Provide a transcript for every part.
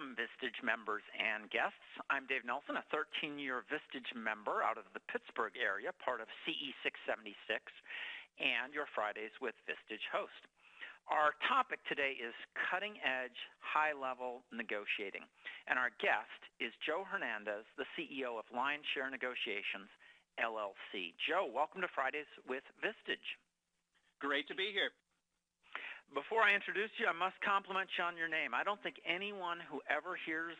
Welcome, Vistage members and guests. I'm Dave Nelson, a 13-year Vistage member out of the Pittsburgh area, part of CE 676, and your Fridays with Vistage host. Our topic today is cutting-edge, high-level negotiating, and our guest is Joe Hernandez, the CEO of Lionshare Negotiations, LLC. Joe, welcome to Fridays with Vistage. Great to be here. Before I introduce you, I must compliment you on your name. I don't think anyone who ever hears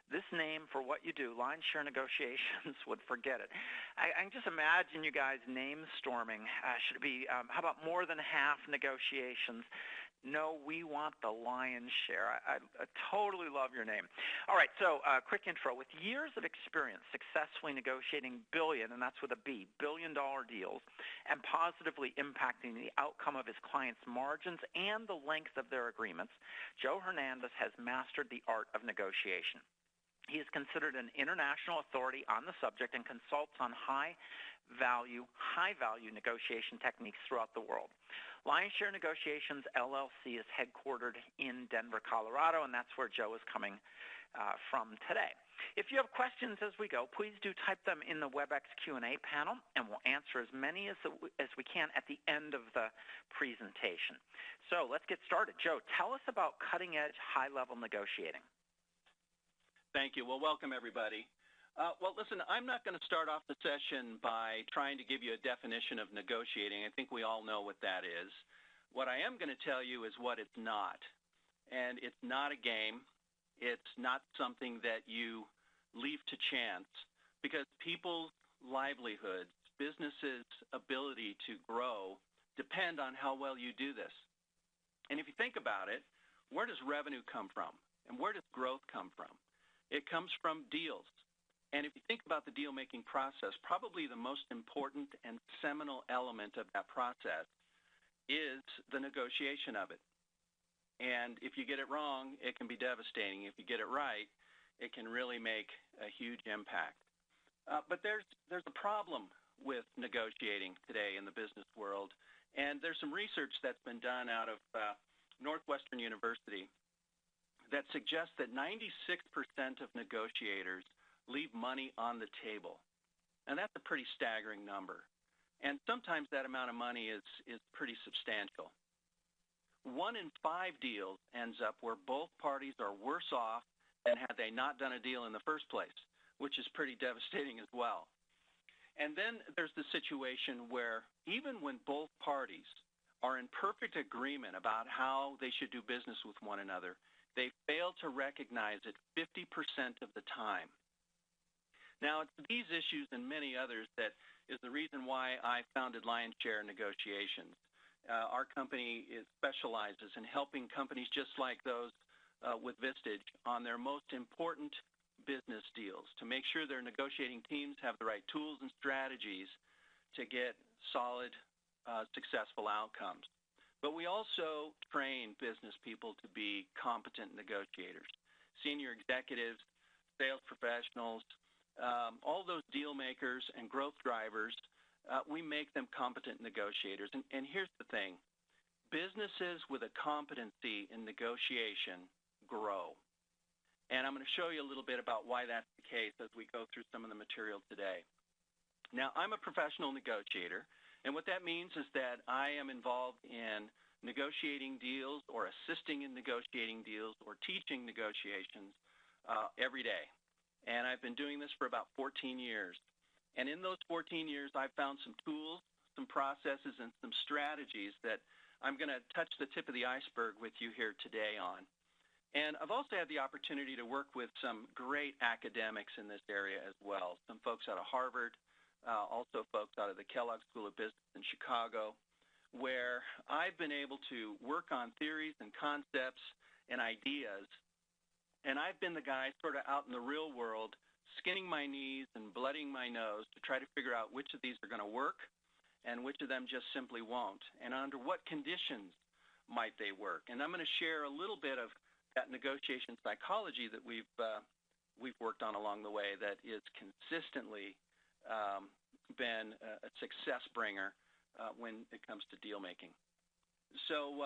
this name for what you do, Lionshare Negotiations, would forget it. I can just imagine you guys name storming. Should it be, how about more than half negotiations? No, we want the lion's share. I totally love your name. All right, so quick intro. With years of experience successfully negotiating billion, and that's with a B, billion-dollar deals, and positively impacting the outcome of his clients' margins and the length of their agreements, Joe Hernandez has mastered the art of negotiation. He is considered an international authority on the subject and consults on high-value negotiation techniques throughout the world. Lionshare Negotiations, LLC is headquartered in Denver, Colorado, and that's where Joe is coming from today. If you have questions as we go, please do type them in the WebEx Q&A panel, and we'll answer as many as we can at the end of the presentation. So let's get started. Joe, tell us about cutting-edge, high-level negotiating. Thank you. Well, welcome, everybody. Well, listen, I'm not going to start off the session by trying to give you a definition of negotiating. I think we all know what that is. What I am going to tell you is what it's not. And it's not a game. It's not something that you leave to chance, because people's livelihoods, businesses' ability to grow depend on how well you do this. And if you think about it, where does revenue come from? And where does growth come from? It comes from deals. And if you think about the deal-making process, probably the most important and seminal element of that process is the negotiation of it. And if you get it wrong, it can be devastating. If you get it right, it can really make a huge impact. But there's a problem with negotiating today in the business world. And there's some research that's been done out of Northwestern University that suggests that 96% of negotiators leave money on the table. And that's a pretty staggering number. And sometimes that amount of money is pretty substantial. 1 in 5 deals ends up where both parties are worse off than had they not done a deal in the first place, which is pretty devastating as well. And then there's the situation where even when both parties are in perfect agreement about how they should do business with one another, they fail to recognize it 50% of the time. Now, it's these issues and many others that is the reason why I founded Lionshare Negotiations. Our company specializes in helping companies just like those with Vistage on their most important business deals to make sure their negotiating teams have the right tools and strategies to get solid, successful outcomes. But we also train business people to be competent negotiators, senior executives, sales professionals, all those deal makers and growth drivers, we make them competent negotiators. And here's the thing. Businesses with a competency in negotiation grow. And I'm going to show you a little bit about why that's the case as we go through some of the material today. Now, I'm a professional negotiator, and what that means is that I am involved in negotiating deals or assisting in negotiating deals or teaching negotiations every day. And I've been doing this for about 14 years. And in those 14 years, I've found some tools, some processes, and some strategies that I'm going to touch the tip of the iceberg with you here today on. And I've also had the opportunity to work with some great academics in this area as well, some folks out of Harvard, also folks out of the Kellogg School of Business in Chicago, where I've been able to work on theories and concepts and ideas. And I've been the guy sort of out in the real world, skinning my knees and blooding my nose to try to figure out which of these are going to work and which of them just simply won't, and under what conditions might they work. And I'm going to share a little bit of that negotiation psychology that we've worked on along the way that is consistently been a success bringer when it comes to deal making. So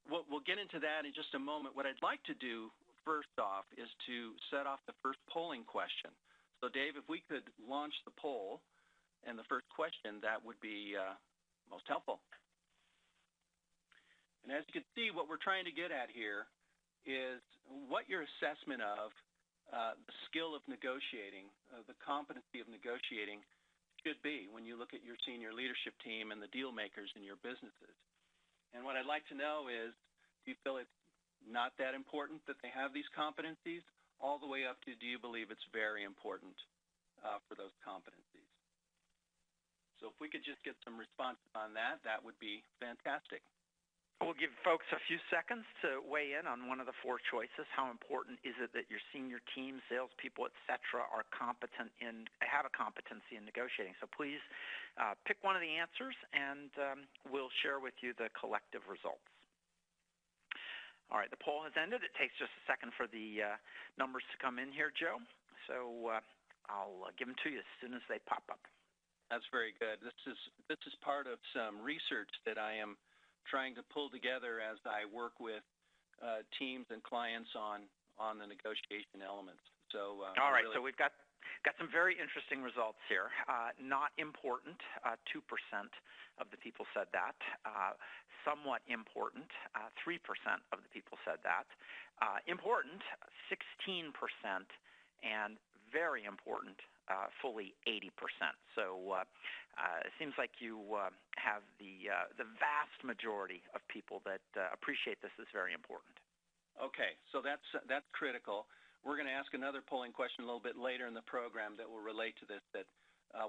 we'll get into that in just a moment. What I'd like to do first off is to set off the first polling question. So, Dave, if we could launch the poll and the first question, that would be most helpful. And as you can see, what we're trying to get at here is what your assessment of the skill of negotiating, the competency of negotiating should be when you look at your senior leadership team and the deal makers in your businesses. And what I'd like to know is, do you feel it's not that important that they have these competencies, all the way up to, do you believe it's very important for those competencies? So if we could just get some responses on that, that would be fantastic. We'll give folks a few seconds to weigh in on one of the four choices. How important is it that your senior team, salespeople, et cetera, are competent in, have a competency in negotiating? So please pick one of the answers, and we'll share with you the collective results. All right, the poll has ended. It takes just a second for the numbers to come in here, Joe. So I'll give them to you as soon as they pop up. That's very good. This is part of some research that I am trying to pull together as I work with teams and clients on the negotiation elements. So all right, so we've got some very interesting results here. Not important, 2% of the people said that. Somewhat important, 3% of the people said that. Important, 16%, and very important, fully 80%. So it seems like you have the vast majority of people that appreciate this as very important. Okay, so that's critical. We're going to ask another polling question a little bit later in the program that will relate to this, that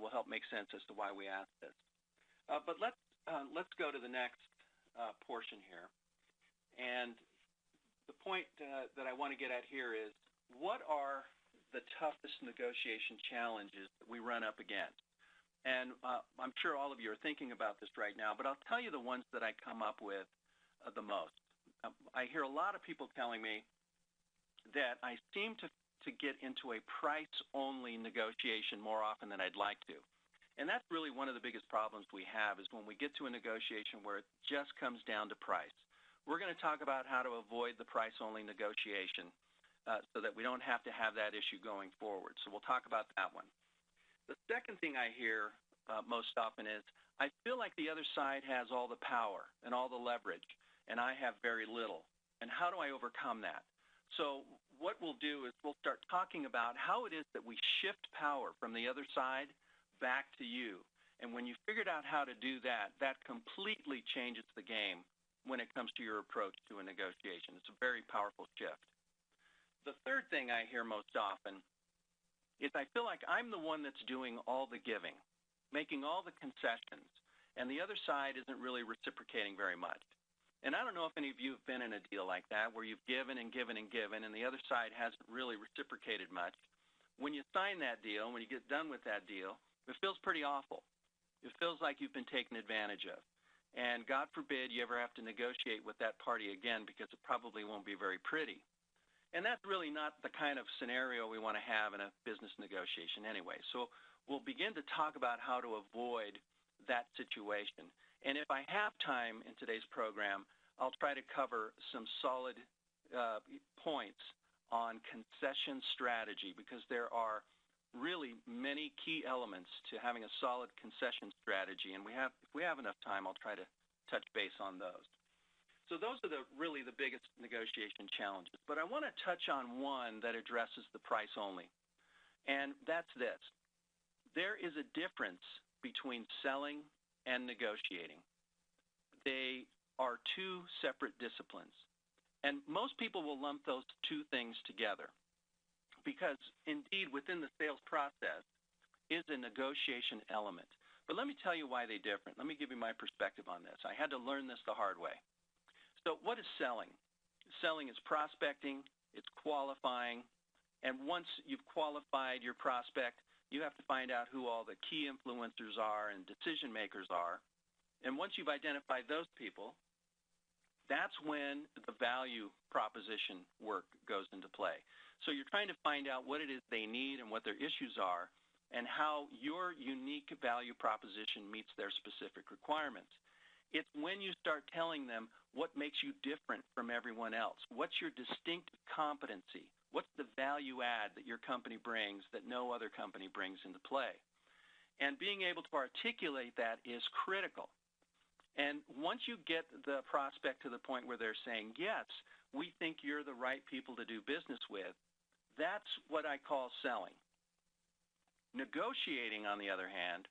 will help make sense as to why we asked this. But let's go to the next portion here. And the point that I want to get at here is, what are the toughest negotiation challenges that we run up against? And I'm sure all of you are thinking about this right now, but I'll tell you the ones that I come up with the most. I hear a lot of people telling me that I seem to get into a price-only negotiation more often than I'd like to. And that's really one of the biggest problems we have, is when we get to a negotiation where it just comes down to price. We're going to talk about how to avoid the price-only negotiation so that we don't have to have that issue going forward. So we'll talk about that one. The second thing I hear most often is, I feel like the other side has all the power and all the leverage, and I have very little. And how do I overcome that? So what we'll do is we'll start talking about how it is that we shift power from the other side back to you. And when you figured out how to do that, that completely changes the game when it comes to your approach to a negotiation. It's a very powerful shift. The third thing I hear most often is, I feel like I'm the one that's doing all the giving, making all the concessions, and the other side isn't really reciprocating very much. And I don't know if any of you have been in a deal like that, where you've given and given and given, and the other side hasn't really reciprocated much. When you sign that deal, when you get done with that deal, it feels pretty awful. It feels like you've been taken advantage of. And God forbid you ever have to negotiate with that party again, because it probably won't be very pretty. And that's really not the kind of scenario we want to have in a business negotiation anyway. So we'll begin to talk about how to avoid that situation. And if I have time in today's program, I'll try to cover some solid points on concession strategy, because there are really many key elements to having a solid concession strategy. And if we have enough time, I'll try to touch base on those. So those are really the biggest negotiation challenges. But I want to touch on one that addresses the price only, and that's this. There is a difference between selling and negotiating. They are two separate disciplines, and most people will lump those two things together, because indeed within the sales process is a negotiation element. But let me tell you why they're different. Let me give you my perspective on this. I had to learn this the hard way. So what is selling? Selling is prospecting, it's qualifying, and once you've qualified your prospect, you have to find out who all the key influencers are and decision makers are. And once you've identified those people, that's when the value proposition work goes into play. So you're trying to find out what it is they need and what their issues are, and how your unique value proposition meets their specific requirements. It's when you start telling them What makes you different from everyone else? What's your distinctive competency? What's the value add that your company brings that no other company brings into play? And being able to articulate that is critical. And once you get the prospect to the point where they're saying, yes, we think you're the right people to do business with, that's what I call selling. Negotiating, on the other hand,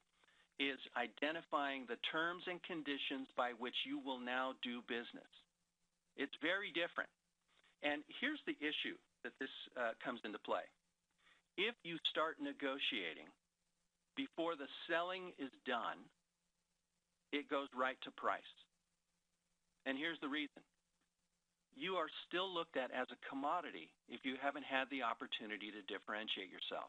is identifying the terms and conditions by which you will now do business. It's very different. And here's the issue that this comes into play. If you start negotiating before the selling is done, it goes right to price. And here's the reason. You are still looked at as a commodity if you haven't had the opportunity to differentiate yourself.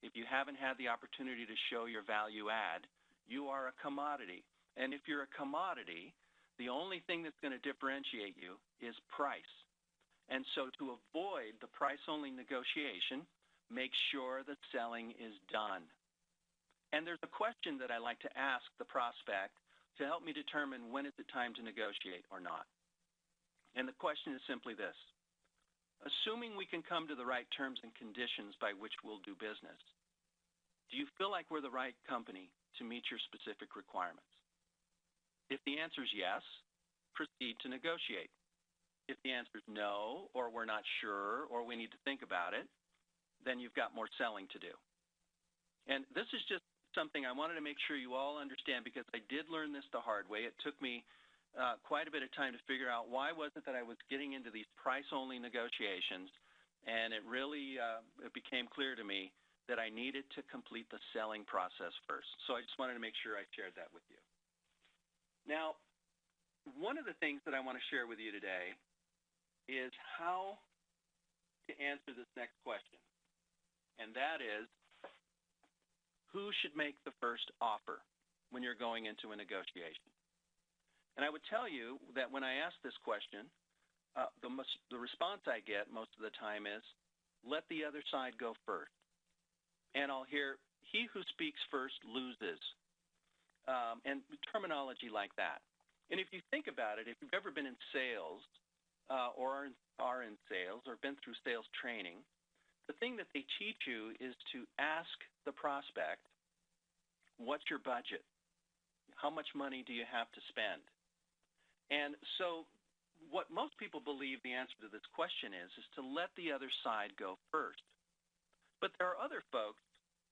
If you haven't had the opportunity to show your value add, you are a commodity. And if you're a commodity, the only thing that's going to differentiate you is price. And so to avoid the price-only negotiation, make sure the selling is done. And there's a question that I like to ask the prospect to help me determine when is it time to negotiate or not. And the question is simply this. Assuming we can come to the right terms and conditions by which we'll do business, do you feel like we're the right company to meet your specific requirements? If the answer is yes, proceed to negotiate. If the answer is no, or we're not sure, or we need to think about it, then you've got more selling to do. And this is just something I wanted to make sure you all understand, because I did learn this the hard way. It took me quite a bit of time to figure out why was it that I was getting into these price-only negotiations, and it really it became clear to me that I needed to complete the selling process first. So I just wanted to make sure I shared that with you. Now, one of the things that I want to share with you today is how to answer this next question, and that is, who should make the first offer when you're going into a negotiation? And I would tell you that when I ask this question, the response I get most of the time is, let the other side go first. And I'll hear, he who speaks first loses, and terminology like that. And if you think about it, if you've ever been in sales or are in sales or been through sales training, the thing that they teach you is to ask the prospect, what's your budget? How much money do you have to spend? And so what most people believe the answer to this question is to let the other side go first. But there are other folks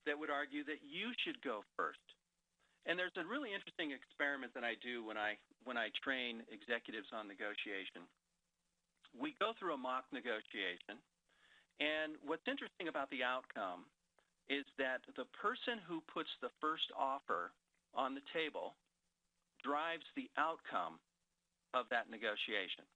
that would argue that you should go first. And there's a really interesting experiment that I do when I train executives on negotiation. We go through a mock negotiation, and what's interesting about the outcome is that the person who puts the first offer on the table drives the outcome of that negotiation.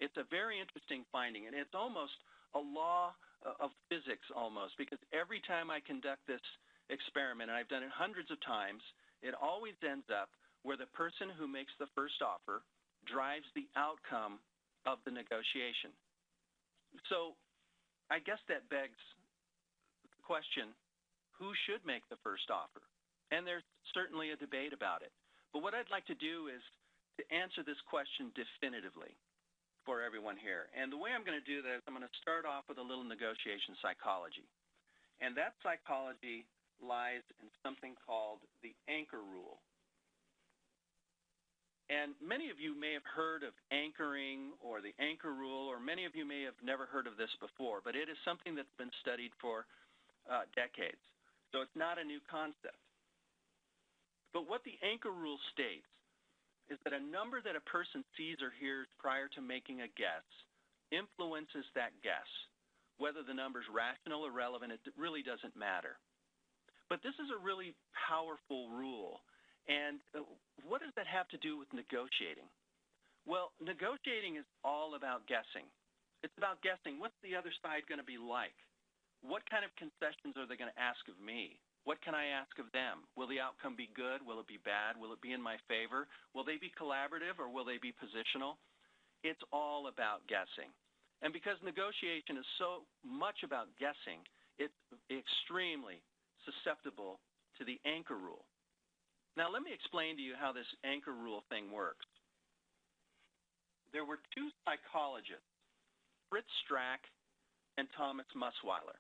It's a very interesting finding, and it's almost a law of physics almost, because every time I conduct this experiment, and I've done it hundreds of times, it always ends up where the person who makes the first offer drives the outcome of the negotiation. So I guess that begs the question, who should make the first offer? And there's certainly a debate about it. But what I'd like to do is to answer this question definitively for everyone here. And the way I'm going to do that is I'm going to start off with a little negotiation psychology. And that psychology lies in something called the anchor rule. And many of you may have heard of anchoring or the anchor rule, or many of you may have never heard of this before, but it is something that's been studied for decades. So it's not a new concept. But what the anchor rule states is that a number that a person sees or hears prior to making a guess influences that guess. Whether the number is rational or relevant, it really doesn't matter. But this is a really powerful rule. And what does that have to do with negotiating? Well, negotiating is all about guessing. It's about guessing, what's the other side going to be like? What kind of concessions are they going to ask of me? What can I ask of them? Will the outcome be good? Will it be bad? Will it be in my favor? Will they be collaborative or will they be positional? It's all about guessing. And because negotiation is so much about guessing, it's extremely susceptible to the anchor rule. Now, let me explain to you how this anchor rule thing works. there were two psychologists, Fritz Strack and Thomas Musweiler,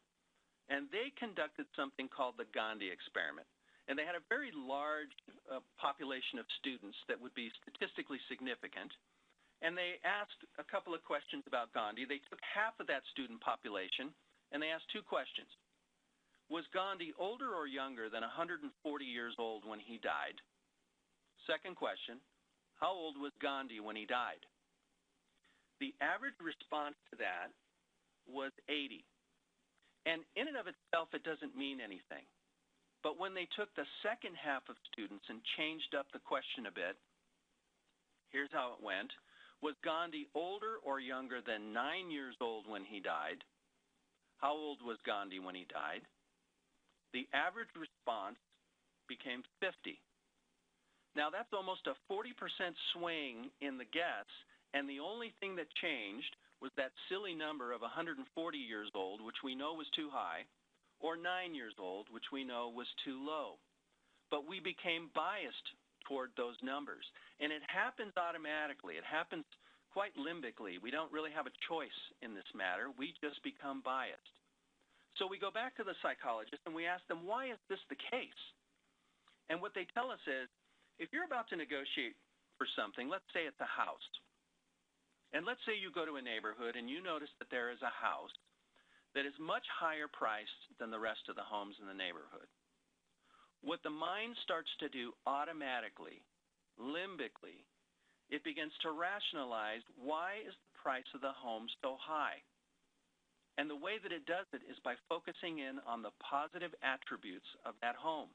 and they conducted something called the Gandhi experiment. And they had a very large population of students that would be statistically significant, and they asked a couple of questions about Gandhi. They took half of that student population, and they asked two questions. Was Gandhi older or younger than 140 years old when he died? Second question, how old was Gandhi when he died? The average response to that was 80. And in and of itself, it doesn't mean anything. But when they took the second half of students and changed up the question a bit, here's how it went. Was Gandhi older or younger than 9 years old when he died? How old was Gandhi when he died? The average response became 50. Now, that's almost a 40% swing in the guess, and the only thing that changed was that silly number of 140 years old, which we know was too high, or 9 years old, which we know was too low. But we became biased toward those numbers. And it happens automatically. It happens quite limbically. We don't really have a choice in this matter. We just become biased. So we go back to the psychologist and we ask them, why is this the case? And what they tell us is, if you're about to negotiate for something, let's say it's a house, and let's say you go to a neighborhood and you notice that there is a house that is much higher priced than the rest of the homes in the neighborhood. What the mind starts to do automatically, limbically, it begins to rationalize, why is the price of the home so high? And the way that it does it is by focusing in on the positive attributes of that home.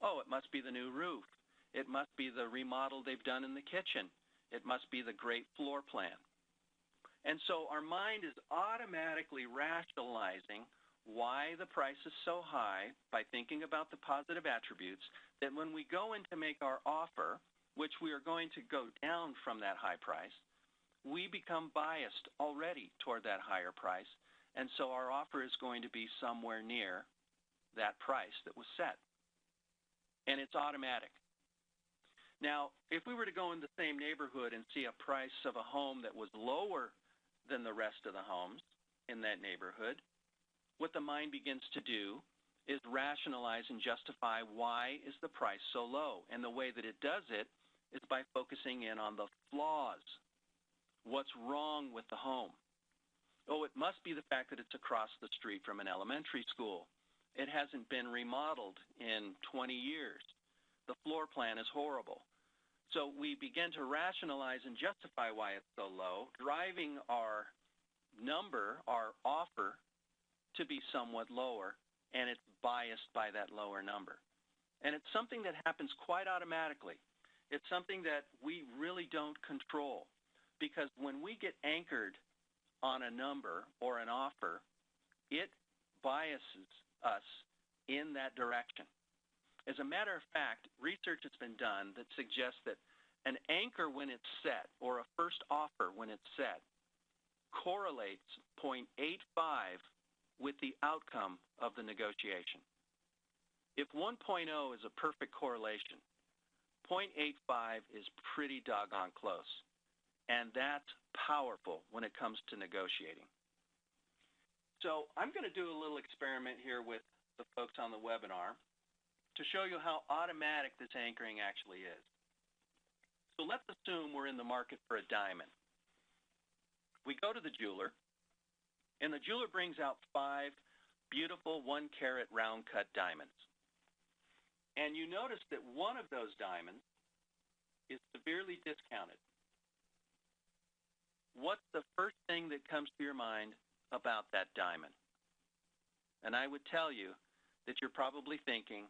Oh, it must be the new roof. It must be the remodel they've done in the kitchen. It must be the great floor plan. And so our mind is automatically rationalizing why the price is so high by thinking about the positive attributes, that when we go in to make our offer, which we are going to go down from that high price, we become biased already toward that higher price, and so our offer is going to be somewhere near that price that was set. And it's automatic. Now, if we were to go in the same neighborhood and see a price of a home that was lower than the rest of the homes in that neighborhood, what the mind begins to do is rationalize and justify why is the price so low. And the way that it does it is by focusing in on the flaws. What's wrong with the home? Oh, it must be the fact that it's across the street from an elementary school. It hasn't been remodeled in 20 years. The floor plan is horrible. So we begin to rationalize and justify why it's so low, driving our number, our offer, to be somewhat lower, and it's biased by that lower number. And it's something that happens quite automatically. It's something that we really don't control, because when we get anchored on a number or an offer, it biases us in that direction. As a matter of fact, research has been done that suggests that an anchor when it's set, or a first offer when it's set, correlates 0.85 with the outcome of the negotiation. If 1.0 is a perfect correlation, 0.85 is pretty doggone close. And that's powerful when it comes to negotiating. So I'm going to do a little experiment here with the folks on the webinar to show you how automatic this anchoring actually is. So let's assume we're in the market for a diamond. We go to the jeweler, and the jeweler brings out 5 beautiful 1-carat round-cut diamonds. And you notice that one of those diamonds is severely discounted. What's the first thing that comes to your mind about that diamond? And I would tell you that you're probably thinking,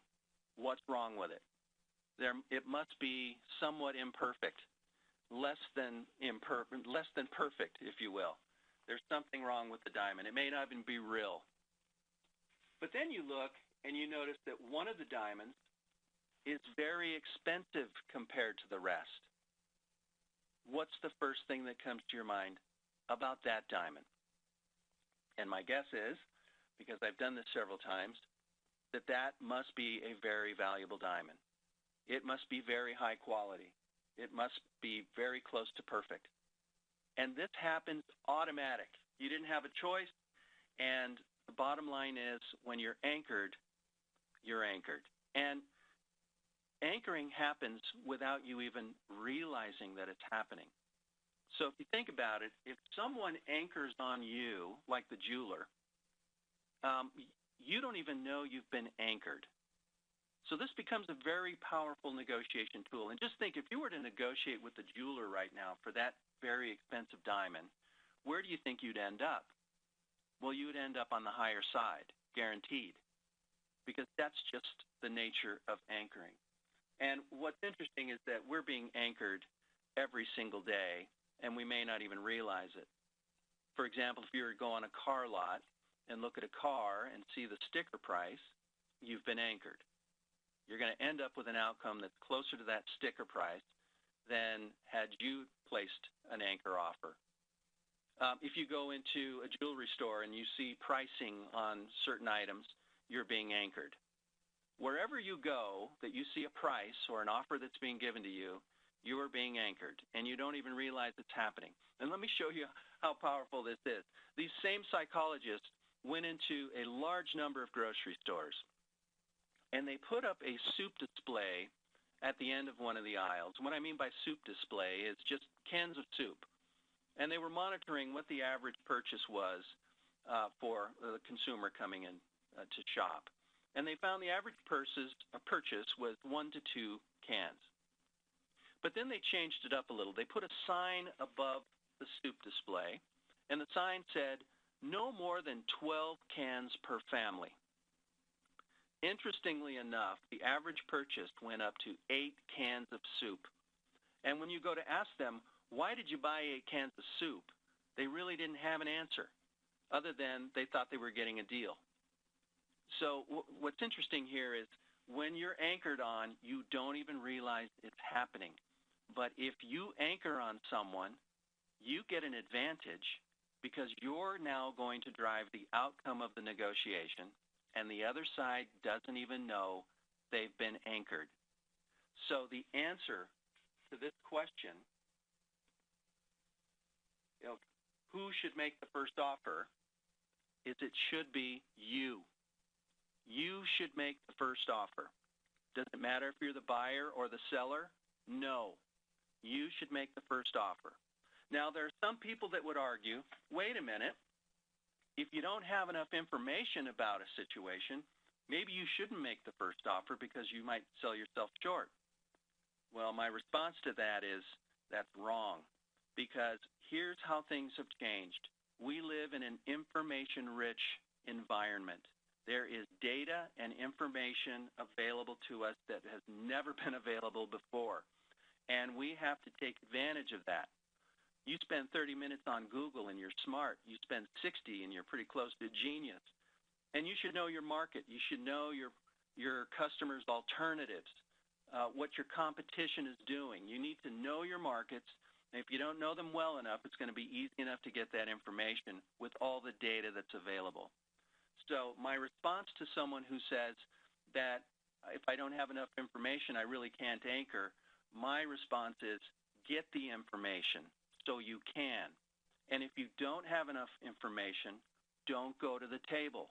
what's wrong with it? It must be somewhat imperfect, less than perfect, if you will. There's something wrong with the diamond. It may not even be real. But then you look and you notice that one of the diamonds is very expensive compared to the rest. What's the first thing that comes to your mind about that diamond? And my guess is, because I've done this several times, that must be a very valuable diamond. It must be very high quality. It must be very close to perfect. And this happens automatic. You didn't have a choice, and the bottom line is when you're anchored, you're anchored. And anchoring happens without you even realizing that it's happening. So if you think about it, if someone anchors on you, like the jeweler, you don't even know you've been anchored. So this becomes a very powerful negotiation tool. And just think, if you were to negotiate with the jeweler right now for that very expensive diamond, where do you think you'd end up? Well, you would end up on the higher side, guaranteed, because that's just the nature of anchoring. And what's interesting is that we're being anchored every single day, and we may not even realize it. For example, if you were to go on a car lot and look at a car and see the sticker price, you've been anchored. You're going to end up with an outcome that's closer to that sticker price than had you placed an anchor offer. If you go into a jewelry store and you see pricing on certain items, you're being anchored. Wherever you go that you see a price or an offer that's being given to you, you are being anchored, and you don't even realize it's happening. And let me show you how powerful this is. These same psychologists went into a large number of grocery stores, and they put up a soup display at the end of one of the aisles. What I mean by soup display is just cans of soup. And they were monitoring what the average purchase was for the consumer coming in to shop. And they found the average purchase was 1 to 2 cans. But then they changed it up a little. They put a sign above the soup display, and the sign said, no more than 12 cans per family. Interestingly enough, the average purchase went up to 8 cans of soup. And when you go to ask them, why did you buy 8 cans of soup? They really didn't have an answer, other than they thought they were getting a deal. So what's interesting here is when you're anchored on, you don't even realize it's happening. But if you anchor on someone, you get an advantage because you're now going to drive the outcome of the negotiation, and the other side doesn't even know they've been anchored. So the answer to this question, who should make the first offer, is it should be you. You should make the first offer. Does it matter if you're the buyer or the seller? No. You should make the first offer. Now, there are some people that would argue, wait a minute, if you don't have enough information about a situation, maybe you shouldn't make the first offer because you might sell yourself short. Well, my response to that is that's wrong, because here's how things have changed. We live in an information-rich environment. There is data and information available to us that has never been available before, and we have to take advantage of that. You spend 30 minutes on Google and you're smart. You spend 60 and you're pretty close to genius. And you should know your market. You should know your customers' alternatives, what your competition is doing. You need to know your markets. And if you don't know them well enough, it's going to be easy enough to get that information with all the data that's available. So my response to someone who says that if I don't have enough information, I really can't anchor, my response is get the information so you can. And if you don't have enough information, don't go to the table.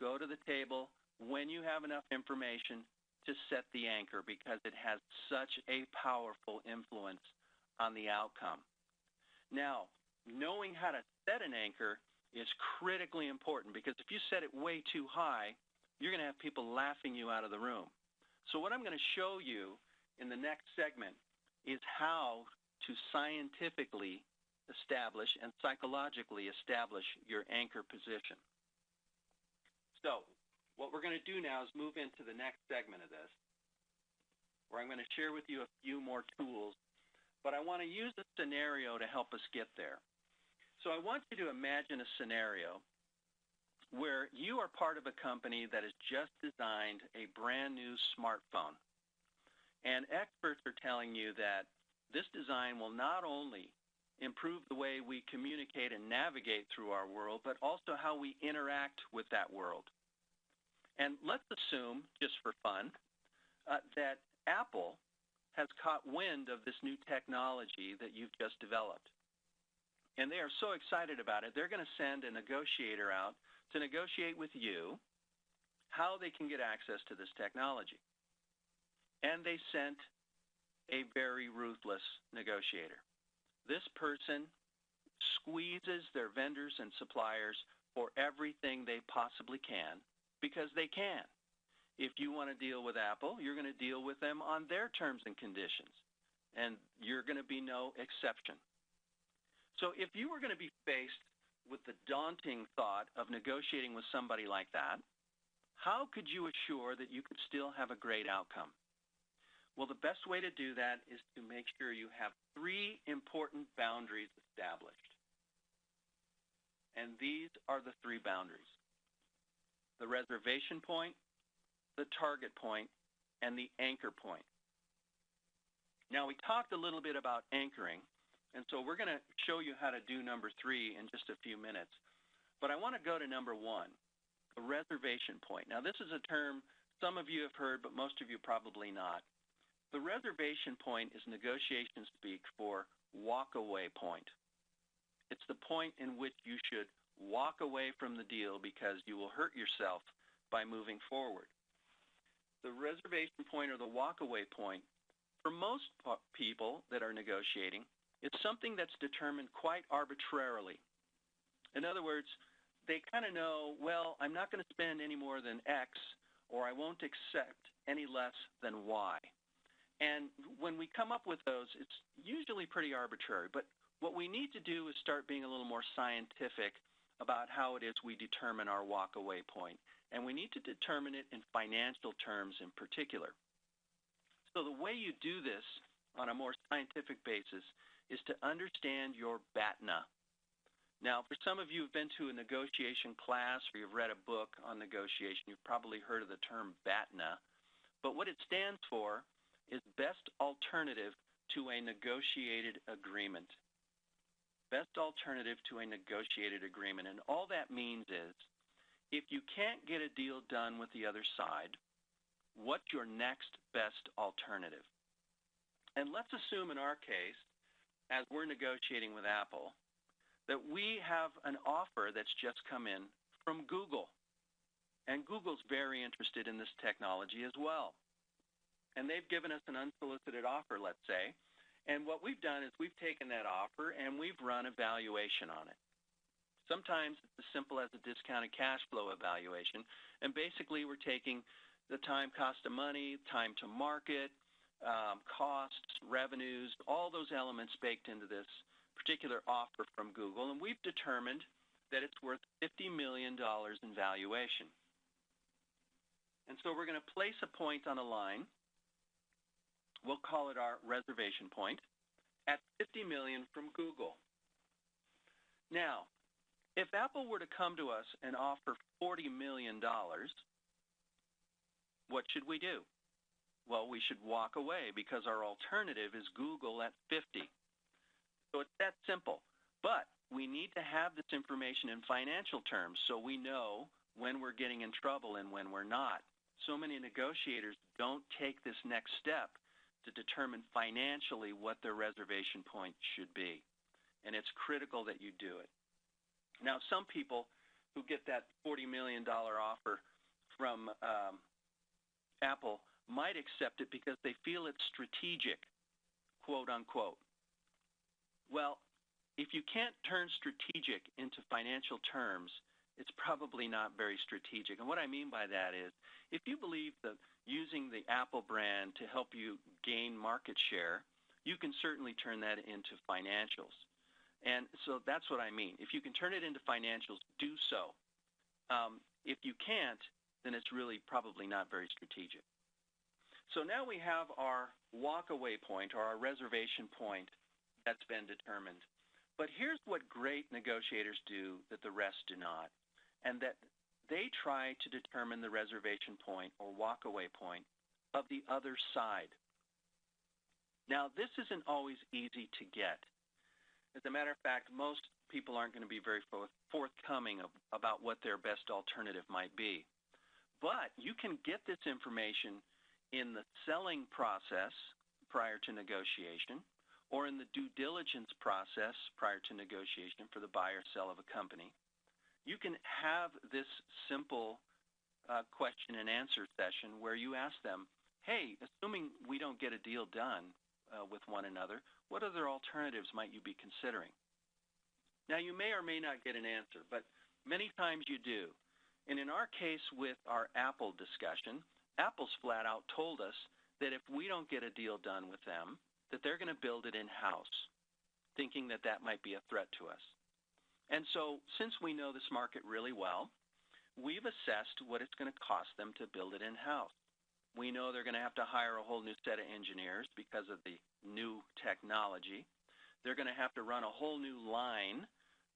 Go to the table when you have enough information to set the anchor, because it has such a powerful influence on the outcome. Now, knowing how to set an anchor is critically important, because if you set it way too high, you're going to have people laughing you out of the room. So what I'm going to show you in the next segment is how to scientifically establish and psychologically establish your anchor position. So what we're going to do now is move into the next segment of this, where I'm going to share with you a few more tools, but I want to use a scenario to help us get there. So I want you to imagine a scenario where you are part of a company that has just designed a brand new smartphone. And experts are telling you that this design will not only improve the way we communicate and navigate through our world, but also how we interact with that world. And let's assume, just for fun, that Apple has caught wind of this new technology that you've just developed. And they are so excited about it, they're going to send a negotiator out to negotiate with you how they can get access to this technology. And they sent a very ruthless negotiator. This person squeezes their vendors and suppliers for everything they possibly can because they can. If you want to deal with Apple, you're going to deal with them on their terms and conditions, and you're going to be no exception. So if you were going to be faced with the daunting thought of negotiating with somebody like that, how could you assure that you could still have a great outcome? Well, the best way to do that is to make sure you have 3 important boundaries established. And these are the 3 boundaries: the reservation point, the target point, and the anchor point. Now, we talked a little bit about anchoring, and so we're going to show you how to do number 3 in just a few minutes. But I want to go to number 1, the reservation point. Now, this is a term some of you have heard, but most of you probably not. The reservation point is negotiation speak for walk-away point. It's the point in which you should walk away from the deal because you will hurt yourself by moving forward. The reservation point, or the walk-away point, for most people that are negotiating, it's something that's determined quite arbitrarily. In other words, they kind of know, well, I'm not going to spend any more than X, or I won't accept any less than Y. And when we come up with those, it's usually pretty arbitrary. But what we need to do is start being a little more scientific about how it is we determine our walk-away point. And we need to determine it in financial terms in particular. So the way you do this on a more scientific basis is to understand your BATNA. Now, for some of you who've been to a negotiation class or you've read a book on negotiation, you've probably heard of the term BATNA. But what it stands for is best alternative to a negotiated agreement. Best alternative to a negotiated agreement. And all that means is, if you can't get a deal done with the other side, what's your next best alternative? And let's assume in our case, as we're negotiating with Apple, that we have an offer that's just come in from Google. And Google's very interested in this technology as well. And they've given us an unsolicited offer, let's say. And what we've done is we've taken that offer and we've run a valuation on it. Sometimes it's as simple as a discounted cash flow evaluation. And basically we're taking the time, cost of money, time to market, costs, revenues, all those elements baked into this particular offer from Google. And we've determined that it's worth $50 million in valuation. And so we're going to place a point on a line. We'll call it our reservation point at $50 million from Google. Now, if Apple were to come to us and offer $40 million, what should we do? Well, we should walk away because our alternative is Google at 50. So it's that simple. But we need to have this information in financial terms so we know when we're getting in trouble and when we're not. So many negotiators don't take this next step to determine financially what their reservation point should be. And it's critical that you do it. Now, some people who get that $40 million offer from Apple might accept it because they feel it's strategic, quote unquote. Well, if you can't turn strategic into financial terms, it's probably not very strategic. And what I mean by that is, if you believe that using the Apple brand to help you gain market share, you can certainly turn that into financials. And so that's what I mean. If you can turn it into financials, do so. If you can't, then it's really probably not very strategic. So now we have our walk-away point, or our reservation point, that's been determined. But here's what great negotiators do that the rest do not, and that they try to determine the reservation point or walk-away point of the other side. Now, this isn't always easy to get. As a matter of fact, most people aren't going to be very forthcoming about what their best alternative might be. But you can get this information in the selling process prior to negotiation, or in the due diligence process prior to negotiation for the buy or sell of a company, you can have this simple question and answer session where you ask them, hey, assuming we don't get a deal done with one another, what other alternatives might you be considering? Now, you may or may not get an answer, but many times you do. And in our case with our Apple discussion, Apple's flat out told us that if we don't get a deal done with them, that they're going to build it in-house, thinking that that might be a threat to us. And so since we know this market really well, we've assessed what it's going to cost them to build it in-house. We know they're going to have to hire a whole new set of engineers because of the new technology. They're going to have to run a whole new line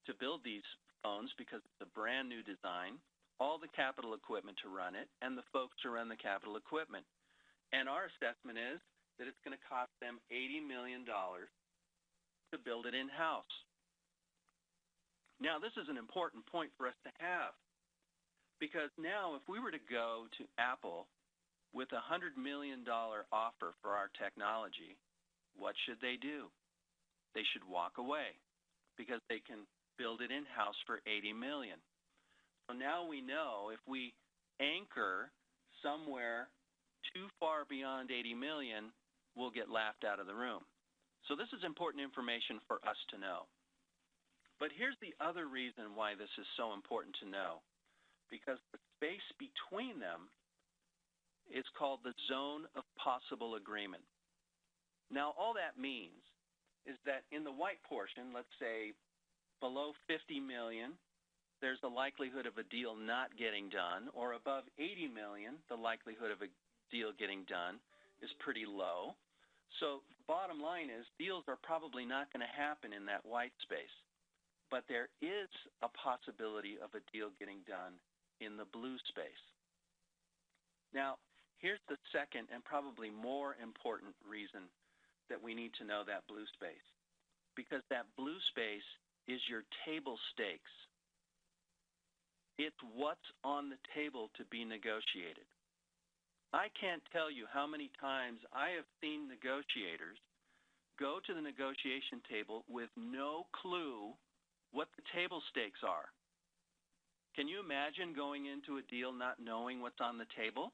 to build these phones because it's a brand new design, all the capital equipment to run it, and the folks to run the capital equipment. And our assessment is that it's going to cost them $80 million to build it in-house. Now, this is an important point for us to have, because now if we were to go to Apple with a $100 million offer for our technology, what should they do? They should walk away because they can build it in-house for $80 million. So now we know if we anchor somewhere too far beyond $80 million, we'll get laughed out of the room. So this is important information for us to know. But here's the other reason why this is so important to know, because the space between them is called the zone of possible agreement. Now, all that means is that in the white portion, let's say below 50 million, there's a likelihood of a deal not getting done, or above 80 million, the likelihood of a deal getting done is pretty low. So bottom line is deals are probably not going to happen in that white space, but there is a possibility of a deal getting done in the blue space. Now, here's the second and probably more important reason that we need to know that blue space, because that blue space is your table stakes. It's what's on the table to be negotiated. I can't tell you how many times I have seen negotiators go to the negotiation table with no clue what the table stakes are. Can you imagine going into a deal not knowing what's on the table?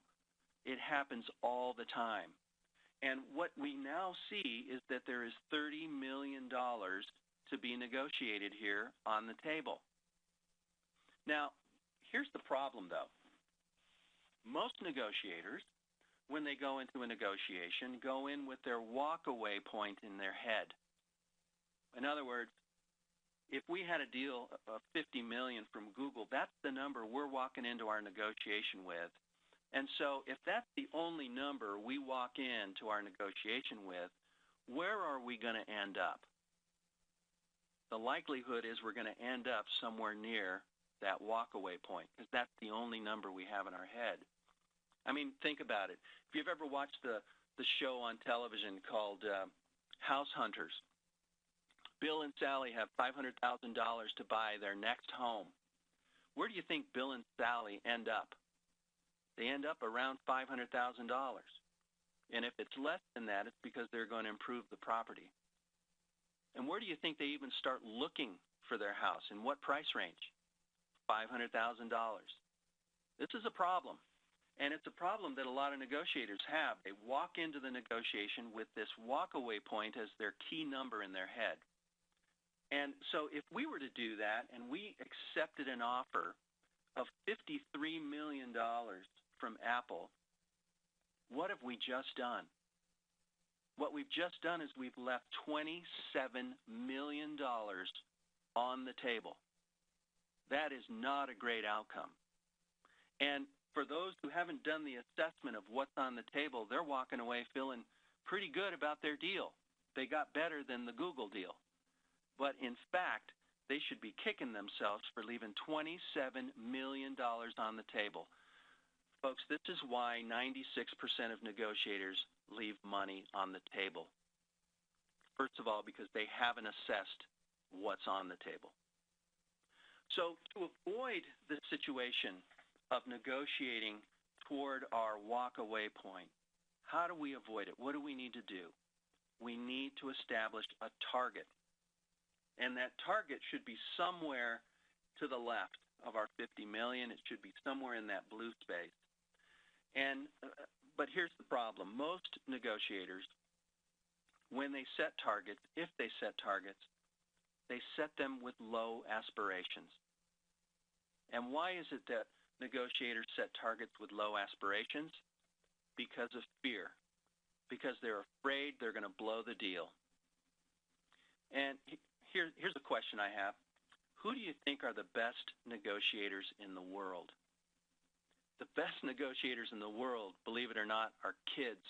It happens all the time. And what we now see is that there is $30 million to be negotiated here on the table. Now, here's the problem, though. Most negotiators, when they go into a negotiation, go in with their walk-away point in their head. In other words, if we had a deal of $50 million from Google, that's the number we're walking into our negotiation with. And so if that's the only number we walk into our negotiation with, where are we going to end up? The likelihood is we're going to end up somewhere near that walk-away point, because that's the only number we have in our head. I mean, think about it. If you've ever watched the show on television called House Hunters, Bill and Sally have $500,000 to buy their next home. Where do you think Bill and Sally end up? They end up around $500,000. And if it's less than that, it's because they're going to improve the property. And where do you think they even start looking for their house? In what price range? $500,000. This is a problem. And it's a problem that a lot of negotiators have. They walk into the negotiation with this walk-away point as their key number in their head. And so if we were to do that and we accepted an offer of $53 million from Apple, what have we just done? What we've just done is we've left $27 million on the table. That is not a great outcome. And for those who haven't done the assessment of what's on the table, they're walking away feeling pretty good about their deal. They got better than the Google deal. But in fact, they should be kicking themselves for leaving $27 million on the table. Folks, this is why 96% of negotiators leave money on the table. First of all, because they haven't assessed what's on the table. So to avoid the situation of negotiating toward our walk-away point, how do we avoid it? What do we need to do? we need to establish a target. And that target should be somewhere to the left of our 50 million. It should be somewhere in that blue space. But here's the problem. Most negotiators, when they set targets, if they set targets, they set them with low aspirations. And why is it that negotiators set targets with low aspirations? Because of fear. Because they're afraid they're going to blow the deal. And here's a question I have. Who do you think are the best negotiators in the world? The best negotiators in the world, believe it or not, are kids.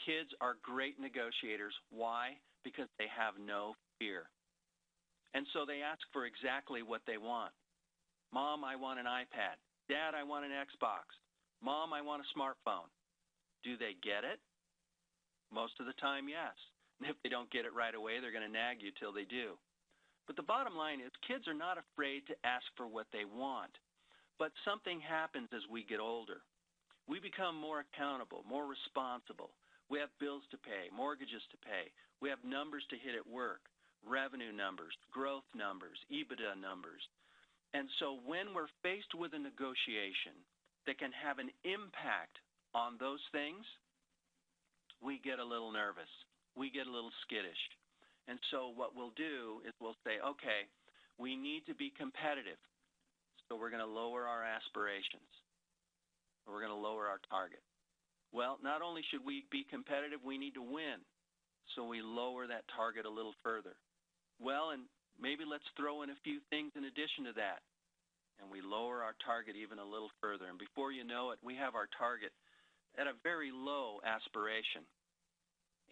Kids are great negotiators. Why? Because they have no fear. And so they ask for exactly what they want. Mom, I want an iPad. Dad, I want an Xbox. Mom, I want a smartphone. Do they get it? Most of the time, yes. And if they don't get it right away, they're going to nag you till they do. But the bottom line is kids are not afraid to ask for what they want. But something happens as we get older. We become more accountable, more responsible. We have bills to pay, mortgages to pay. We have numbers to hit at work, revenue numbers, growth numbers, EBITDA numbers. And so when we're faced with a negotiation that can have an impact on those things, we get a little nervous. We get a little skittish. And so what we'll do is we'll say, okay, we need to be competitive. So we're going to lower our aspirations. We're going to lower our target. Well, not only should we be competitive, we need to win. So we lower that target a little further. Well, and maybe let's throw in a few things in addition to that. And we lower our target even a little further. And before you know it, we have our target at a very low aspiration.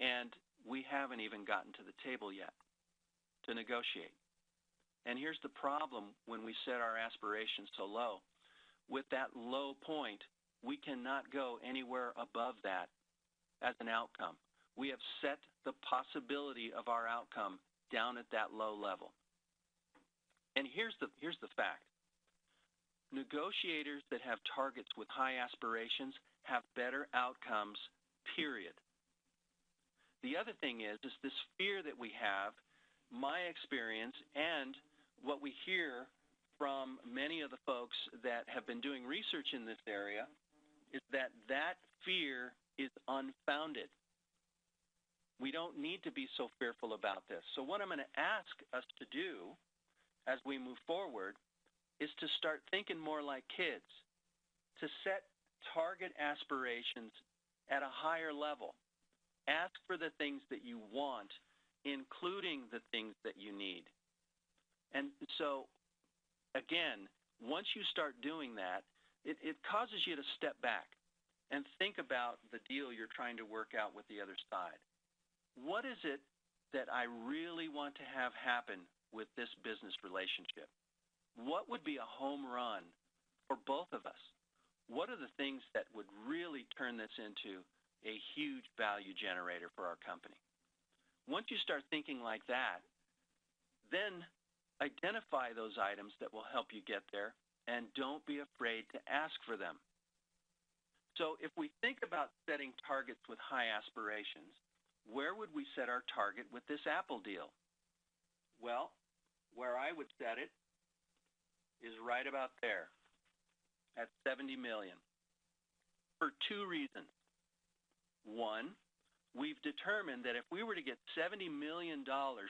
And we haven't even gotten to the table yet to negotiate. And here's the problem when we set our aspirations so low. With that low point, we cannot go anywhere above that as an outcome. We have set the possibility of our outcome down at that low level. And here's the fact. Negotiators that have targets with high aspirations have better outcomes, period. The other thing is this fear that we have, my experience, and what we hear from many of the folks that have been doing research in this area is that fear is unfounded. We don't need to be so fearful about this. So what I'm going to ask us to do as we move forward is to start thinking more like kids, to set target aspirations at a higher level. Ask for the things that you want, including the things that you need. And so, again, once you start doing that, it causes you to step back and think about the deal you're trying to work out with the other side. What is it that I really want to have happen with this business relationship? What would be a home run for both of us? What are the things that would really turn this into a huge value generator for our company? Once you start thinking like that, then identify those items that will help you get there, and don't be afraid to ask for them. So if we think about setting targets with high aspirations, where would we set our target with this Apple deal? Well, where I would set it is right about there at $70 million for two reasons. One, we've determined that if we were to get $70 million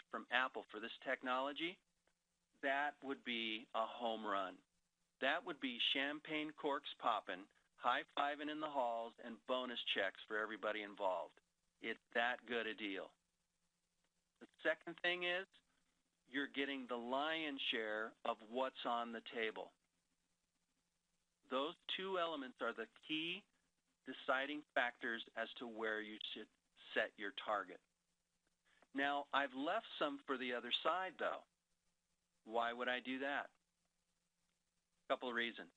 from Apple for this technology, that would be a home run. That would be champagne corks popping, high-fiving in the halls, and bonus checks for everybody involved. It's that good a deal. The second thing is you're getting the lion's share of what's on the table. Those two elements are the key deciding factors as to where you should set your target. Now, I've left some for the other side, though. Why would I do that? A couple of reasons.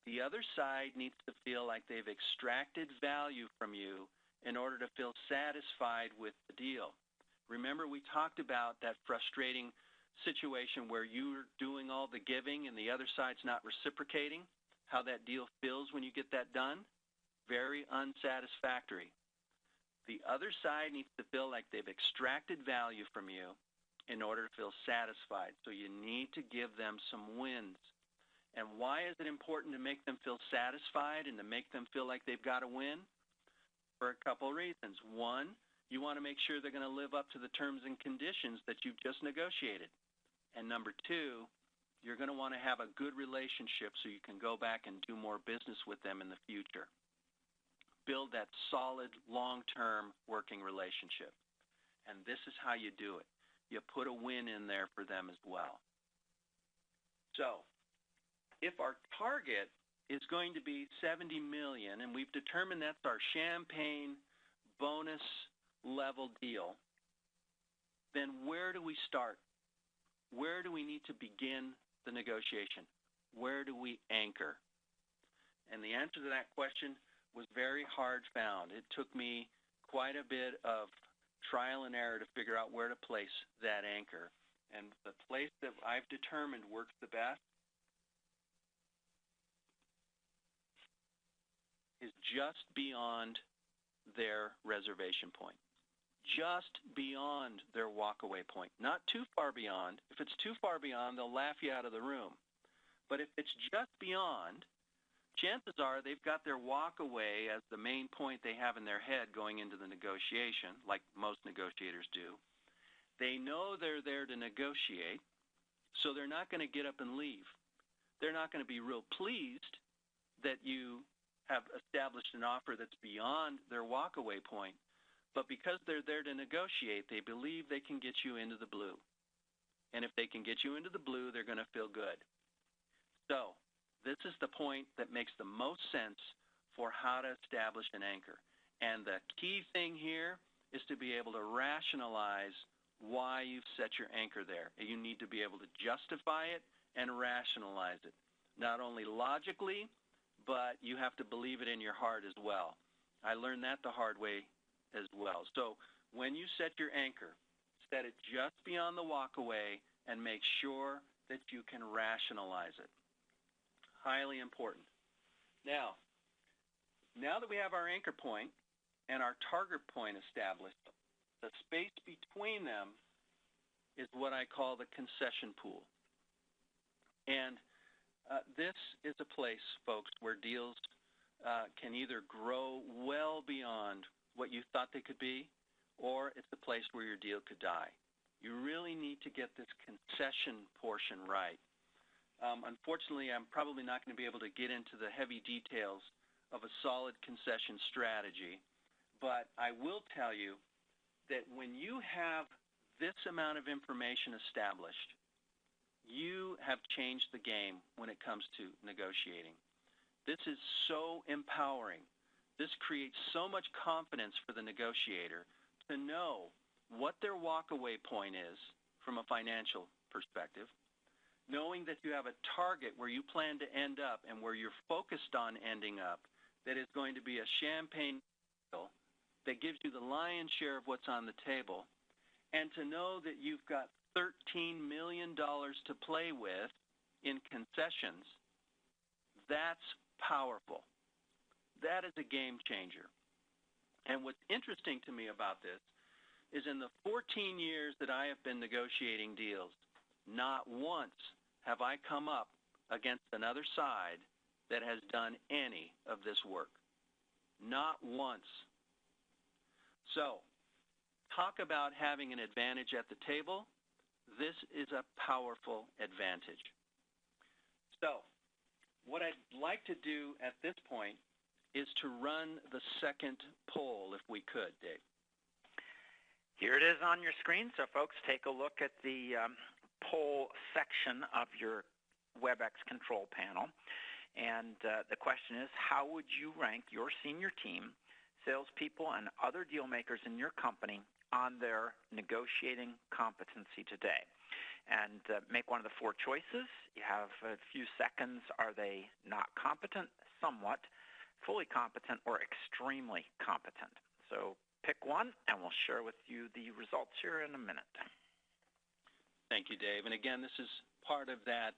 The other side needs to feel like they've extracted value from you in order to feel satisfied with the deal. Remember, we talked about that frustrating situation where you're doing all the giving and the other side's not reciprocating, how that deal feels when you get that done? Very unsatisfactory. The other side needs to feel like they've extracted value from you in order to feel satisfied. So you need to give them some wins. And why is it important to make them feel satisfied and to make them feel like they've got a win? For a couple reasons. One, you want to make sure they're going to live up to the terms and conditions that you've just negotiated. And number two, you're going to want to have a good relationship so you can go back and do more business with them in the future. Build that solid, long-term working relationship. And this is how you do it. You put a win in there for them as well. So, if our target is going to be $70 million, and we've determined that's our champagne bonus level deal, then where do we start? Where do we need to begin the negotiation? Where do we anchor? And the answer to that question was very hard found. It took me quite a bit of trial and error to figure out where to place that anchor. And the place that I've determined works the best is just beyond their reservation point, just beyond their walkaway point, not too far beyond. If it's too far beyond, they'll laugh you out of the room. But if it's just beyond, chances are they've got their walkaway as the main point they have in their head going into the negotiation, like most negotiators do. They know they're there to negotiate, so they're not going to get up and leave. They're not going to be real pleased that you have established an offer that's beyond their walkaway point, but because they're there to negotiate, they believe they can get you into the blue. And if they can get you into the blue, they're going to feel good. So this is the point that makes the most sense for how to establish an anchor. And the key thing here is to be able to rationalize why you've set your anchor there. You need to be able to justify it and rationalize it, not only logically, but you have to believe it in your heart as well. I learned that the hard way as well. So when you set your anchor, set it just beyond the walkaway and make sure that you can rationalize it. Highly important. Now that we have our anchor point and our target point established, the space between them is what I call the concession pool. And this is a place, folks, where deals can either grow well beyond what you thought they could be, or it's a place where your deal could die. You really need to get this concession portion right. Unfortunately, I'm probably not going to be able to get into the heavy details of a solid concession strategy, but I will tell you that when you have this amount of information established, you have changed the game when it comes to negotiating. This is so empowering. This creates so much confidence for the negotiator to know what their walkaway point is from a financial perspective, knowing that you have a target where you plan to end up and where you're focused on ending up that is going to be a champagne deal that gives you the lion's share of what's on the table, and to know that you've got $13 million to play with in concessions. That's powerful. That is a game changer. And what's interesting to me about this is in the 14 years that I have been negotiating deals, not once have I come up against another side that has done any of this work. Not once. So, talk about having an advantage at the table. This is a powerful advantage. So, what I'd like to do at this point is to run the second poll, if we could, Dave. Here it is on your screen. So, folks, take a look at the poll section of your WebEx control panel. And the question is, how would you rank your senior team, salespeople, and other deal makers in your company on their negotiating competency today? And make one of the four choices. You have a few seconds. Are they not competent, somewhat, fully competent, or extremely competent? So pick one, and we'll share with you the results here in a minute. Thank you, Dave. And again, this is part of that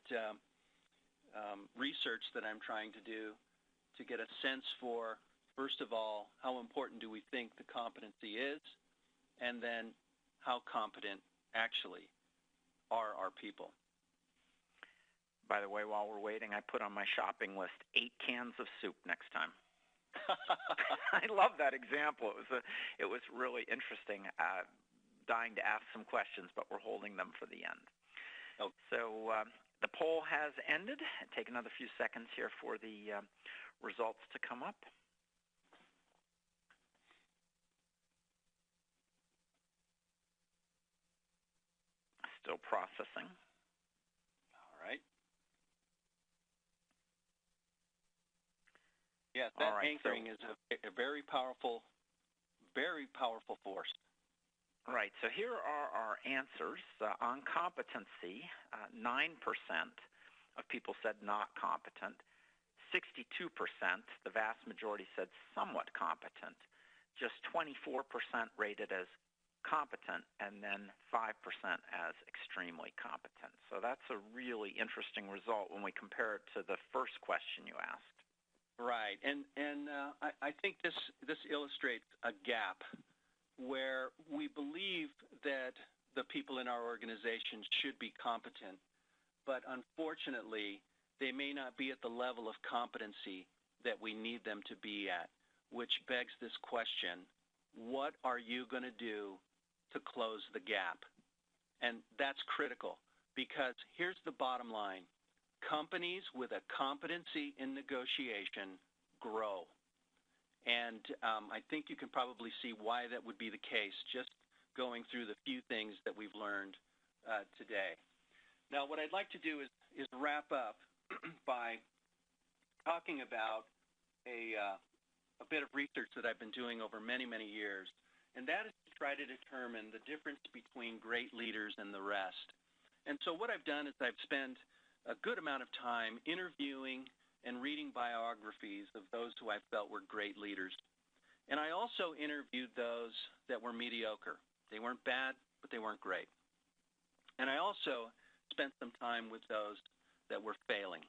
research that I'm trying to do to get a sense for First of all, how important do we think the competency is? And then how competent actually are our people? By the way, while we're waiting, I put on my shopping list 8 cans of soup next time. I love that example. It was really interesting. Dying to ask some questions, but we're holding them for the end. Oh. So the poll has ended. Take another few seconds here for the results to come up. Still processing. All right. Yes, that anchoring is a very powerful force. Right. So here are our answers. On competency, 9% of people said not competent. 62%, the vast majority, said somewhat competent. Just 24% rated as competent, and then 5% as extremely competent. So that's a really interesting result when we compare it to the first question you asked. Right, and I think this illustrates a gap where we believe that the people in our organization should be competent, but unfortunately, they may not be at the level of competency that we need them to be at, which begs this question: what are you going to do to close the gap? And that's critical, because here's the bottom line. Companies with a competency in negotiation grow. And I think you can probably see why that would be the case, just going through the few things that we've learned today. Now, what I'd like to do is wrap up by talking about a bit of research that I've been doing over many, many years, and that is to try to determine the difference between great leaders and the rest. And so what I've done is I've spent a good amount of time interviewing and reading biographies of those who I felt were great leaders. And I also interviewed those that were mediocre. They weren't bad, but they weren't great. And I also spent some time with those that were failing.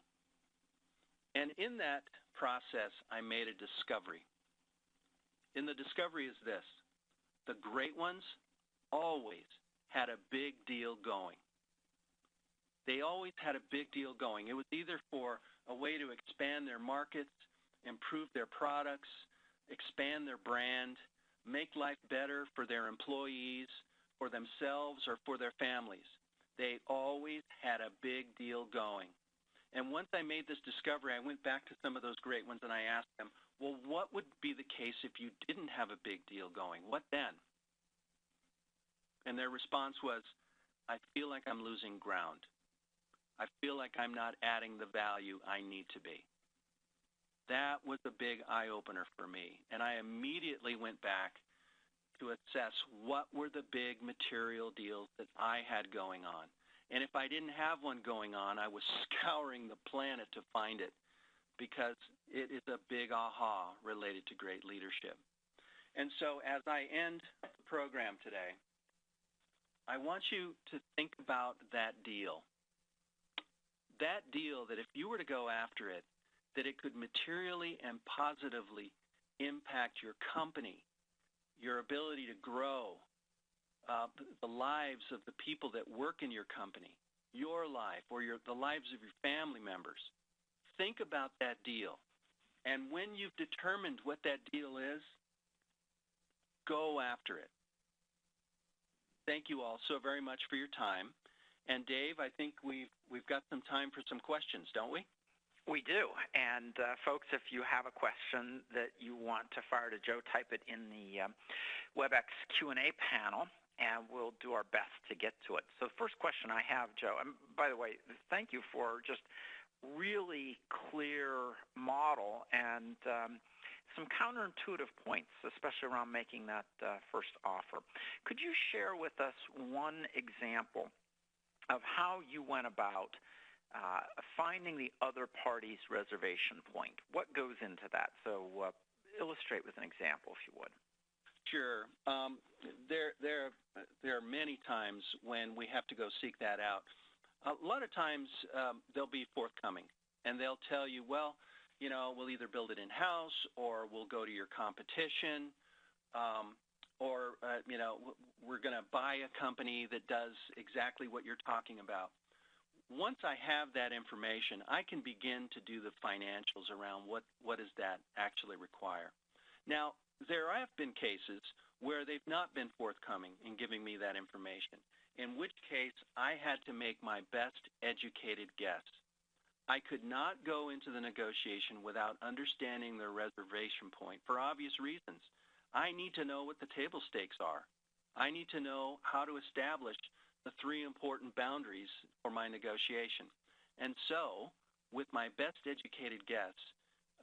And in that process, I made a discovery. And the discovery is this: the great ones always had a big deal going. They always had a big deal going. It was either for a way to expand their markets, improve their products, expand their brand, make life better for their employees, for themselves, or for their families. They always had a big deal going. And once I made this discovery, I went back to some of those great ones and I asked them, well, what would be the case if you didn't have a big deal going? What then? And their response was, I feel like I'm losing ground. I feel like I'm not adding the value I need to be. That was a big eye-opener for me, and I immediately went back to assess what were the big material deals that I had going on. And if I didn't have one going on, I was scouring the planet to find it, because it is a big aha related to great leadership. And so as I end the program today, I want you to think about that deal. That deal that if you were to go after it, that it could materially and positively impact your company, your ability to grow, the lives of the people that work in your company, your life, or the lives of your family members. Think about that deal. And when you've determined what that deal is, go after it. Thank you all so very much for your time. And Dave, I think we've got some time for some questions, don't we? We do. And folks, if you have a question that you want to fire to Joe, type it in the WebEx Q&A panel, and we'll do our best to get to it. So the first question I have, Joe, and by the way, thank you for just really clear model and some counterintuitive points, especially around making that first offer. Could you share with us one example of how you went about finding the other party's reservation point? What goes into that? So illustrate with an example, if you would. Sure. There are many times when we have to go seek that out. A lot of times they'll be forthcoming, and they'll tell you, well, we'll either build it in-house or we'll go to your competition, or we're going to buy a company that does exactly what you're talking about. Once I have that information, I can begin to do the financials around what does that actually require. Now, there have been cases where they've not been forthcoming in giving me that information, in which case I had to make my best educated guess. I could not go into the negotiation without understanding the reservation point for obvious reasons. I need to know what the table stakes are. I need to know how to establish the three important boundaries for my negotiation. And so, with my best educated guess,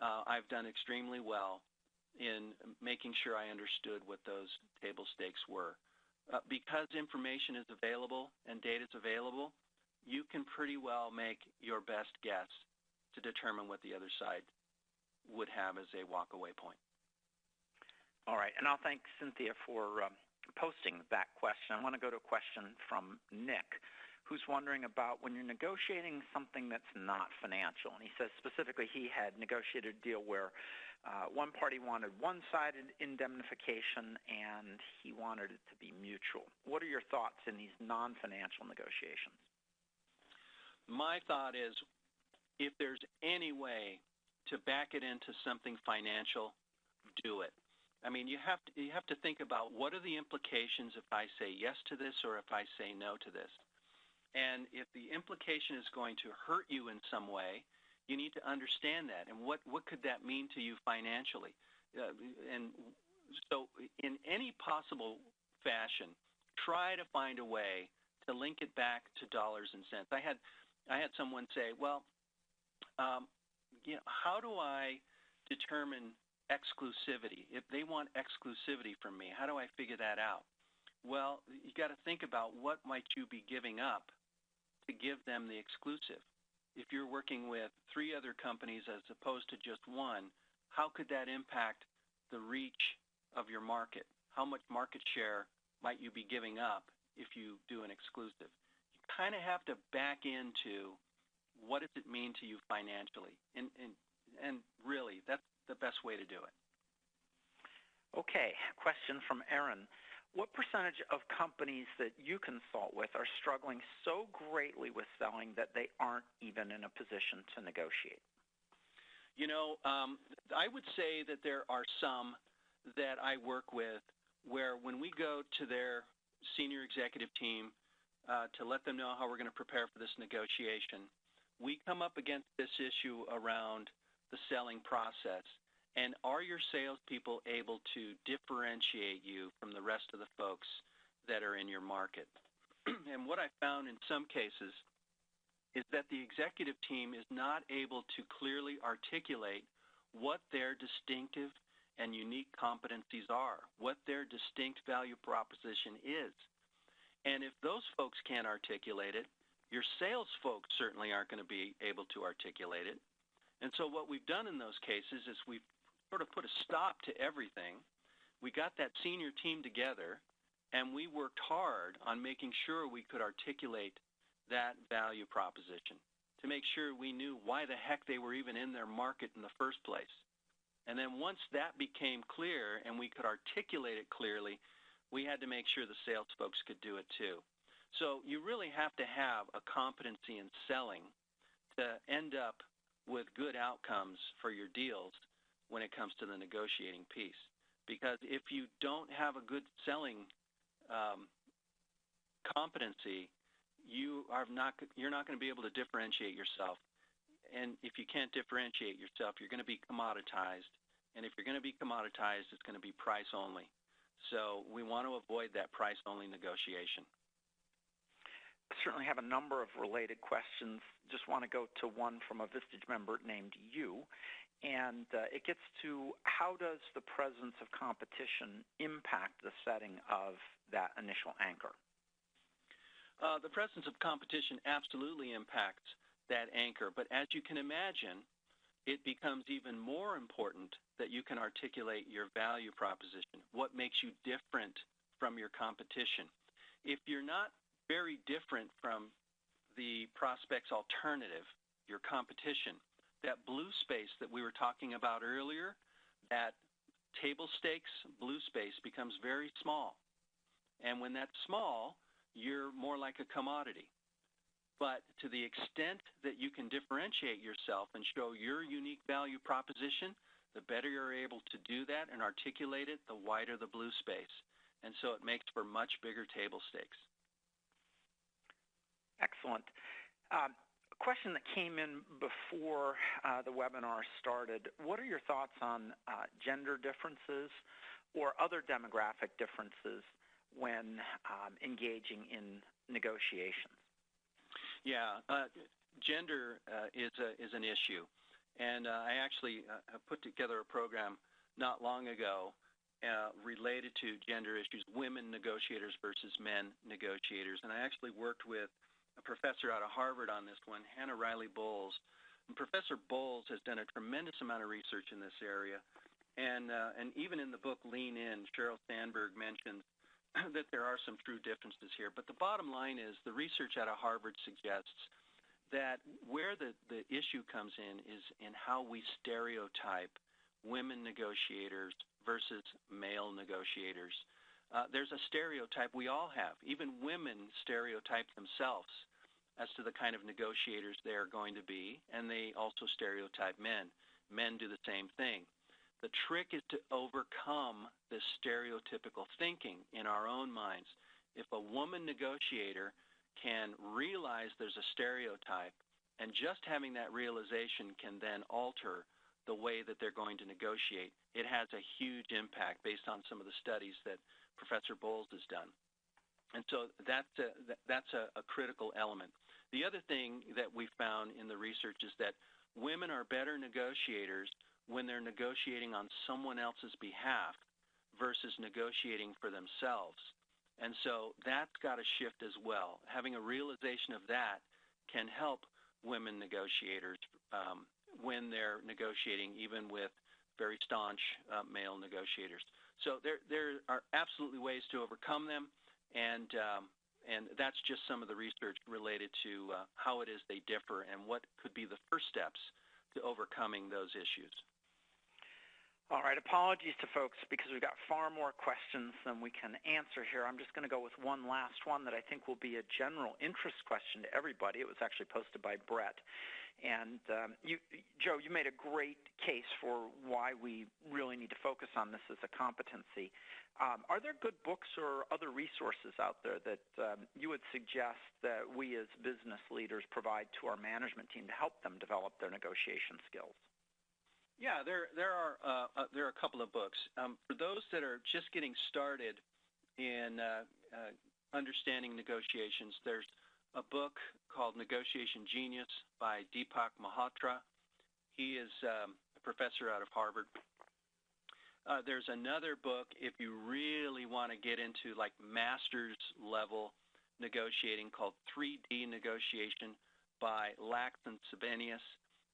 I've done extremely well in making sure I understood what those table stakes were. Because information is available and data is available, you can pretty well make your best guess to determine what the other side would have as a walk-away point. All right, and I'll thank Cynthia for posting that question. I want to go to a question from Nick, who's wondering about when you're negotiating something that's not financial. And he says specifically he had negotiated a deal where one party wanted one-sided indemnification and he wanted it to be mutual. What are your thoughts in these non-financial negotiations? My thought is, if there's any way to back it into something financial, do it. I mean, you have to think about what are the implications if I say yes to this or if I say no to this. And if the implication is going to hurt you in some way, you need to understand that. And what could that mean to you financially? And so in any possible fashion, try to find a way to link it back to dollars and cents. I had someone say, well, how do I determine exclusivity? If they want exclusivity from me, how do I figure that out? Well, you got to think about what might you be giving up to give them the exclusive. If you're working with 3 other companies as opposed to just one, how could that impact the reach of your market? How much market share might you be giving up if you do an exclusive? You kind of have to back into what does it mean to you financially, and really that's the best way to do it. Okay, question from Aaron. What percentage of companies that you consult with are struggling so greatly with selling that they aren't even in a position to negotiate? I would say that there are some that I work with where when we go to their senior executive team to let them know how we're going to prepare for this negotiation, we come up against this issue around the selling process. And are your salespeople able to differentiate you from the rest of the folks that are in your market? And what I found in some cases is that the executive team is not able to clearly articulate what their distinctive and unique competencies are, what their distinct value proposition is. And if those folks can't articulate it, your sales folks certainly aren't going to be able to articulate it. And so what we've done in those cases is we've sort of put a stop to everything. We got that senior team together, and we worked hard on making sure we could articulate that value proposition to make sure we knew why the heck they were even in their market in the first place. And then once that became clear and we could articulate it clearly, we had to make sure the sales folks could do it too. So you really have to have a competency in selling to end up with good outcomes for your deals when it comes to the negotiating piece. Because if you don't have a good selling competency, you're not going to be able to differentiate yourself. And if you can't differentiate yourself, you're going to be commoditized. And if you're going to be commoditized, it's going to be price only. So we want to avoid that price only negotiation. I certainly have a number of related questions. Just want to go to one from a Vistage member named you. And it gets to how does the presence of competition impact the setting of that initial anchor? The presence of competition absolutely impacts that anchor. But as you can imagine, it becomes even more important that you can articulate your value proposition, what makes you different from your competition. If you're not very different from the prospect's alternative, your competition, that blue space that we were talking about earlier, that table stakes blue space becomes very small. And when that's small, you're more like a commodity. But to the extent that you can differentiate yourself and show your unique value proposition, the better you're able to do that and articulate it, the wider the blue space. And so it makes for much bigger table stakes. Excellent. A question that came in before the webinar started: what are your thoughts on gender differences or other demographic differences when engaging in negotiations? Yeah, gender is an issue. And I actually put together a program not long ago related to gender issues, women negotiators versus men negotiators. And I actually worked with a professor out of Harvard on this one, Hannah Riley Bowles. And Professor Bowles has done a tremendous amount of research in this area. And even in the book Lean In, Sheryl Sandberg mentions that there are some true differences here. But the bottom line is the research out of Harvard suggests that where the issue comes in is in how we stereotype women negotiators versus male negotiators. There's a stereotype we all have. Even women stereotype themselves as to the kind of negotiators they are going to be, and they also stereotype men. Men do the same thing. The trick is to overcome this stereotypical thinking in our own minds. If a woman negotiator can realize there's a stereotype, and just having that realization can then alter the way that they're going to negotiate, it has a huge impact based on some of the studies that Professor Bowles has done. And so that's a critical element. The other thing that we found in the research is that women are better negotiators when they're negotiating on someone else's behalf versus negotiating for themselves. And so that's got to shift as well. Having a realization of that can help women negotiators when they're negotiating, even with very staunch male negotiators. So there are absolutely ways to overcome them, and that's just some of the research related to how it is they differ and what could be the first steps to overcoming those issues. All right, apologies to folks because we've got far more questions than we can answer here. I'm just going to go with one last one that I think will be a general interest question to everybody. It was actually posted by Brett. And Joe, you made a great case for why we really need to focus on this as a competency. Are there good books or other resources out there that you would suggest that we as business leaders provide to our management team to help them develop their negotiation skills? Yeah, there are a couple of books. For those that are just getting started in understanding negotiations, there's a book called Negotiation Genius by Deepak Malhotra. He is a professor out of Harvard. There's another book if you really want to get into like master's level negotiating called 3D Negotiation by Lax and Sebenius.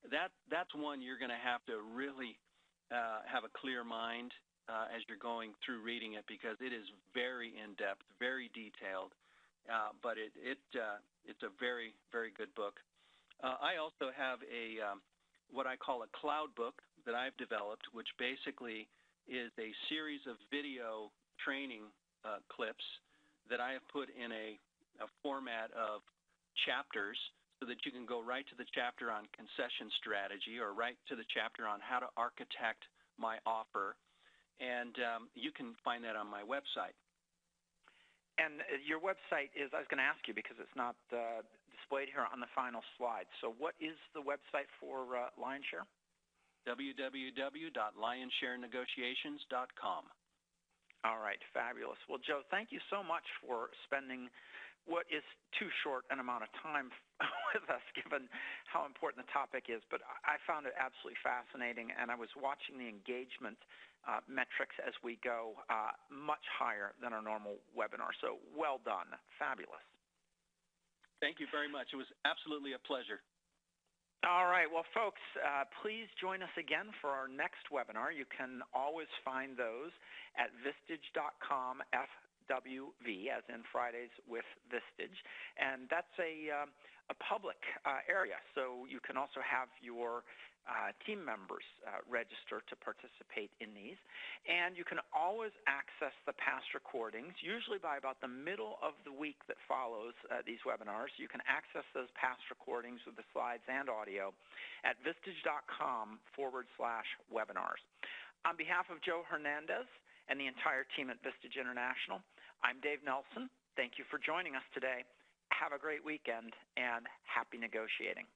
That's one you're going to have to really have a clear mind as you're going through reading it, because it is very in-depth, very detailed, but it's a very, very good book. I also have what I call a cloud book that I've developed, which basically is a series of video training clips that I have put in a format of chapters, so that you can go right to the chapter on concession strategy or right to the chapter on how to architect my offer. And you can find that on my website. And your website is, I was going to ask you because it's not displayed here on the final slide. So what is the website for Lionshare? www.lionsharenegotiations.com. All right, fabulous. Well, Joe, thank you so much for spending what is too short an amount of time with us, given how important the topic is. But I found it absolutely fascinating, and I was watching the engagement metrics as we go much higher than our normal webinar. So well done. Fabulous. Thank you very much. It was absolutely a pleasure. All right. Well, folks, please join us again for our next webinar. You can always find those at vistage.com, FWV, as in Fridays with Vistage. And that's a public area, so you can also have your team members register to participate in these. And you can always access the past recordings, usually by about the middle of the week that follows these webinars. You can access those past recordings with the slides and audio at vistage.com/webinars. On behalf of Joe Hernandez and the entire team at Vistage International, I'm Dave Nelson. Thank you for joining us today. Have a great weekend and happy negotiating.